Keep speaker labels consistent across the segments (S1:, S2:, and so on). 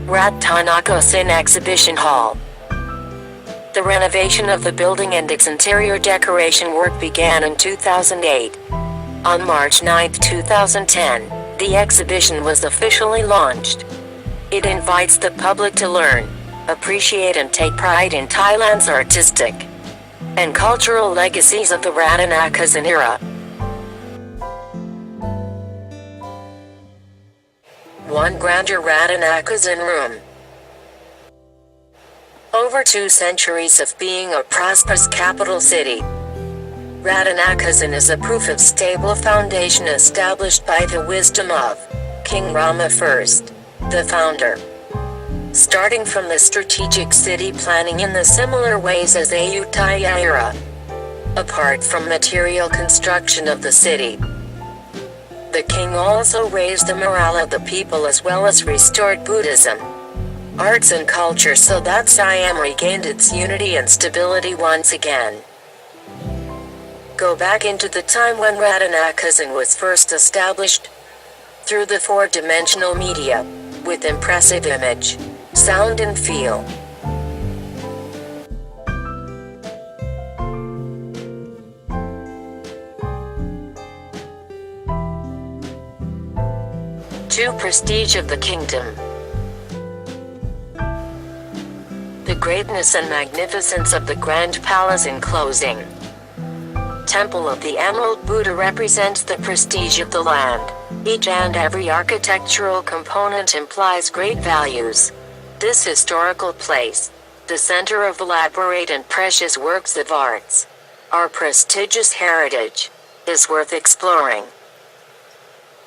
S1: Nitasrattanakosin Exhibition Hall. The renovation of the building and its interior decoration work began in 2008. On March 9, 2010, the exhibition was officially launched. It invites the public to learn, appreciate and take pride in Thailand's artistic and cultural legacies of the Rattanakosin era. 1 Grandeur Rattanakosin Room. Over 2 centuries of being a prosperous capital city, Rattanakosin is a proof of stable foundation established by the wisdom of King Rama I, the founder. Starting from the strategic city planning in the similar ways as Ayutthaya era. Apart from material construction of the city, the king also raised the morale of the people as well as restored Buddhism, arts and culture so that Siam regained its unity and stability once again. Go back into the time when Rattanakosin was first established, through the 4-dimensional media, with impressive image, sound and feel. To prestige of the kingdom. The greatness and magnificence of the Grand Palace in closing. Temple of the Emerald Buddha represents the prestige of the land. Each and every architectural component implies great values. This historical place, the center of elaborate and precious works of arts, our prestigious heritage, is worth exploring.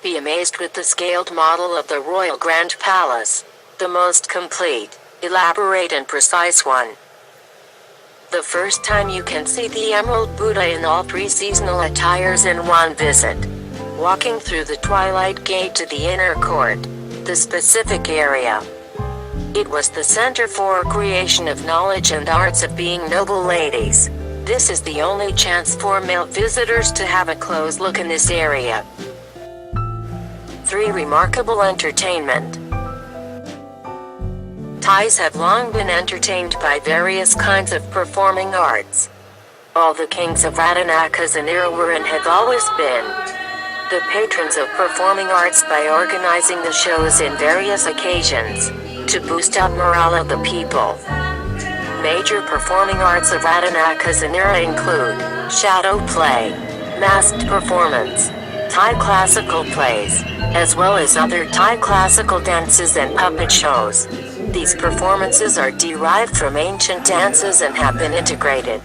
S1: Be amazed with the scaled model of the Royal Grand Palace, the most complete, elaborate and precise one. The first time you can see the Emerald Buddha in all 3 seasonal attires in one visit. Walking through the Twilight Gate to the inner court, the specific area. It was the center for creation of knowledge and arts of being noble ladies. This is the only chance for male visitors to have a close look in this area. 3 Remarkable entertainment. Thais have long been entertained by various kinds of performing arts. All the kings of Rattanakosin era were and have always been the patrons of performing arts by organizing the shows in various occasions, to boost up morale of the people. Major performing arts of Rattanakosin era include shadow play, masked performance, Thai classical plays, as well as other Thai classical dances and puppet shows. These performances are derived from ancient dances and have been integrated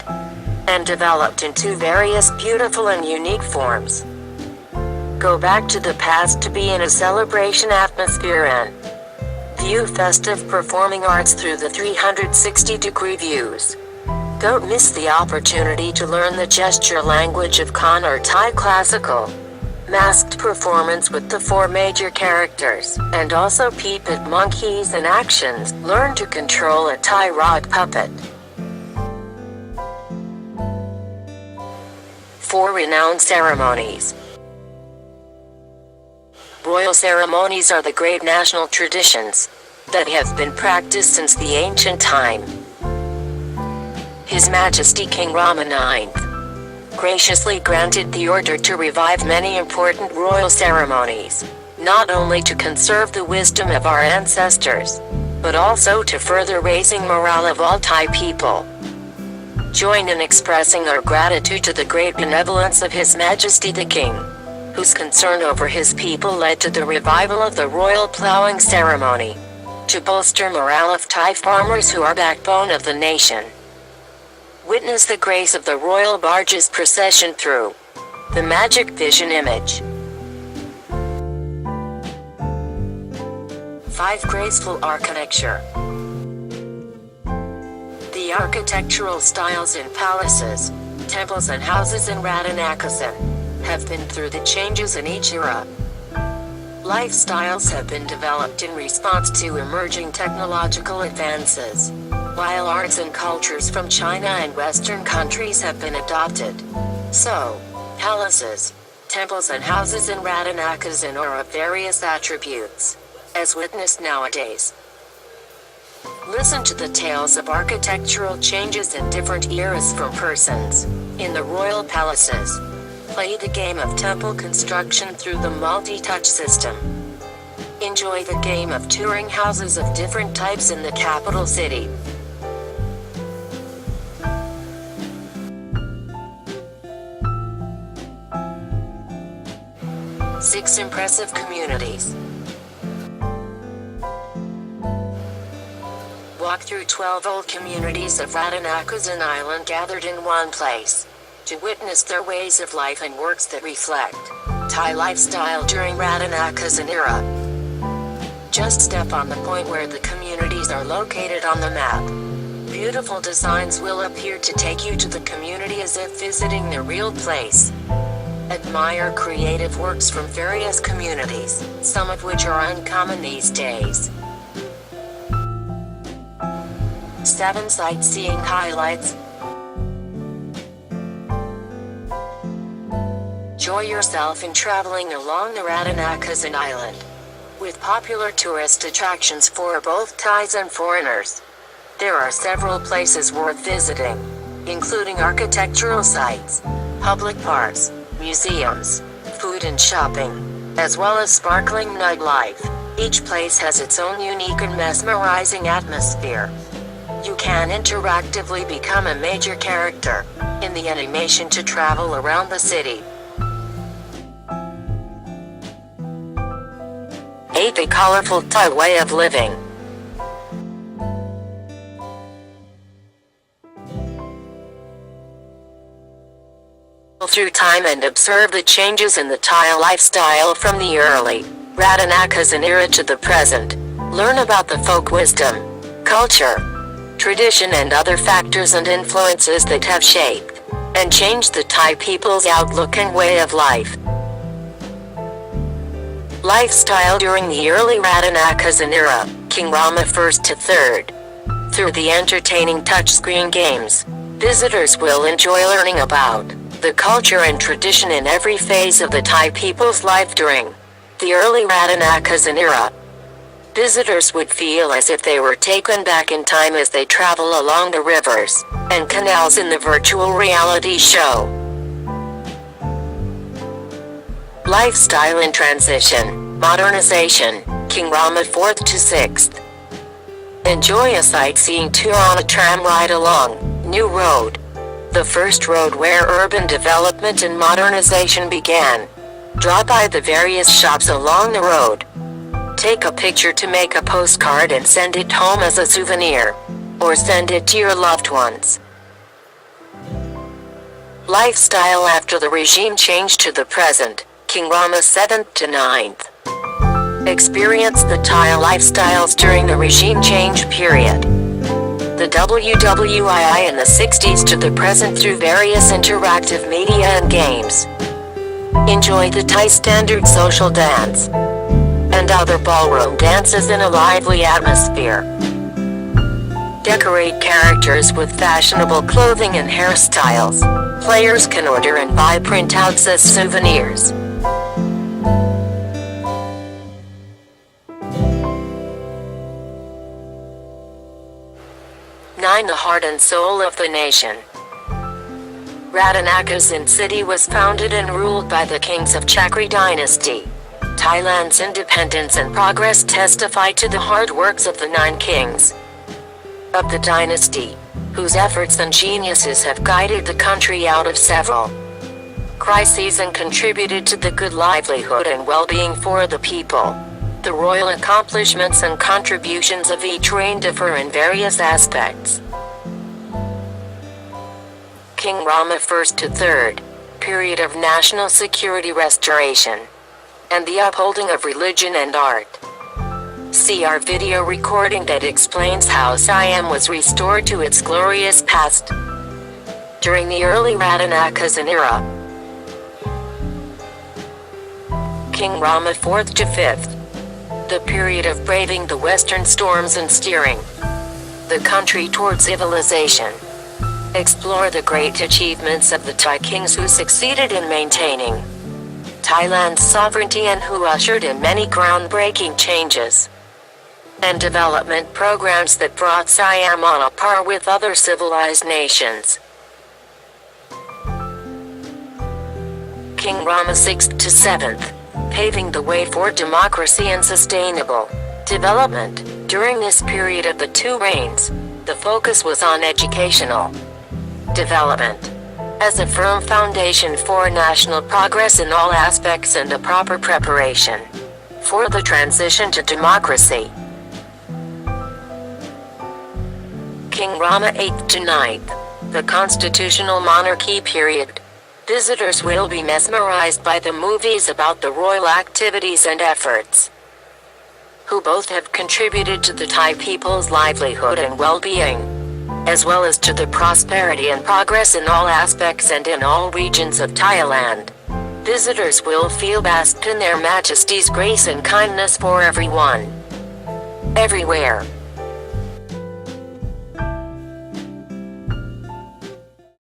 S1: and developed into various beautiful and unique forms. Go back to the past to be in a celebration atmosphere and view festive performing arts through the 360-degree views. Don't miss the opportunity to learn the gesture language of Khan or Thai classical masked performance with the 4 major characters, and also peep at monkeys and actions. Learn to control a Thai rod puppet. 4 Renowned ceremonies. Royal ceremonies are the great national traditions that have been practiced since the ancient time. His Majesty King Rama IX graciously granted the order to revive many important royal ceremonies, not only to conserve the wisdom of our ancestors, but also to further raising morale of all Thai people. Join in expressing our gratitude to the great benevolence of His Majesty the King, whose concern over his people led to the revival of the royal plowing ceremony, to bolster morale of Thai farmers who are backbone of the nation. Witness the grace of the royal barges procession through the magic vision image. 5 Graceful architecture. The architectural styles in palaces, temples and houses in Rattanakosin have been through the changes in each era. Lifestyles have been developed in response to emerging technological advances, while arts and cultures from China and Western countries have been adopted. So, palaces, temples and houses in Rattanakosin are of various attributes, as witnessed nowadays. Listen to the tales of architectural changes in different eras from persons in the royal palaces. Play the game of temple construction through the multi-touch system. Enjoy the game of touring houses of different types in the capital city. Six impressive communities. Walk through 12 old communities of Rattanakosin Island gathered in one place to witness their ways of life and works that reflect Thai lifestyle during Rattanakosin era. Just step on the point where the communities are located on the map. Beautiful designs will appear to take you to the community as if visiting the real place. Admire creative works from various communities, some of which are uncommon these days. 7 sightseeing highlights. Enjoy yourself in traveling along the Rattanakosin Island, with popular tourist attractions for both Thais and foreigners. There are several places worth visiting, including architectural sites, public parks, museums, food and shopping, as well as sparkling nightlife. Each place has its own unique and mesmerizing atmosphere. You can interactively become a major character in the animation to travel around the city. 8. A colorful Thai way of living. Through time and observe the changes in the Thai lifestyle from the early Rattanakosin era to the present. Learn about the folk wisdom, culture, tradition and other factors and influences that have shaped and changed the Thai people's outlook and way of life. Lifestyle during the early Rattanakosin era, King Rama I to III. Through the entertaining touchscreen games, visitors will enjoy learning about the culture and tradition in every phase of the Thai people's life during the early Rattanakosin era. Visitors would feel as if they were taken back in time as they travel along the rivers and canals in the virtual reality show. Lifestyle in transition, modernization, King Rama IV to VI. Enjoy a sightseeing tour on a tram ride along New Road, the first road where urban development and modernization began. Drop by the various shops along the road. Take a picture to make a postcard and send it home as a souvenir, or send it to your loved ones. Lifestyle after the regime change to the present, King Rama VII to IX. Experience the Thai lifestyles during the regime change period. The WWII in the 60s to the present through various interactive media and games. Enjoy the Thai standard social dance and other ballroom dances in a lively atmosphere. Decorate characters with fashionable clothing and hairstyles. Players can order and buy printouts as souvenirs. 9. The heart and soul of the nation. Rattanakosin city was founded and ruled by the kings of Chakri dynasty. Thailand's independence and progress testify to the hard works of the 9 kings of the dynasty, whose efforts and geniuses have guided the country out of several crises and contributed to the good livelihood and well-being for the people. The royal accomplishments and contributions of each reign differ in various aspects. King Rama I to III, period of national security restoration, and the upholding of religion and art. See our video recording that explains how Siam was restored to its glorious past during the early Rattanakosin era. King Rama IV to V, the period of braving the western storms and steering the country toward civilization. Explore the great achievements of the Thai kings who succeeded in maintaining Thailand's sovereignty and who ushered in many groundbreaking changes. and development programs that brought Siam on a par with other civilized nations. King Rama VI to VII, paving the way for democracy and sustainable development. During this period of the two reigns, the focus was on educational development as a firm foundation for national progress in all aspects and a proper preparation for the transition to democracy. King Rama VIII to IX, the constitutional monarchy period. Visitors will be mesmerized by the movies about the royal activities and efforts, who both have contributed to the Thai people's livelihood and well-being, as well as to the prosperity and progress in all aspects and in all regions of Thailand. Visitors will feel bathed in their Majesty's grace and kindness for everyone, everywhere.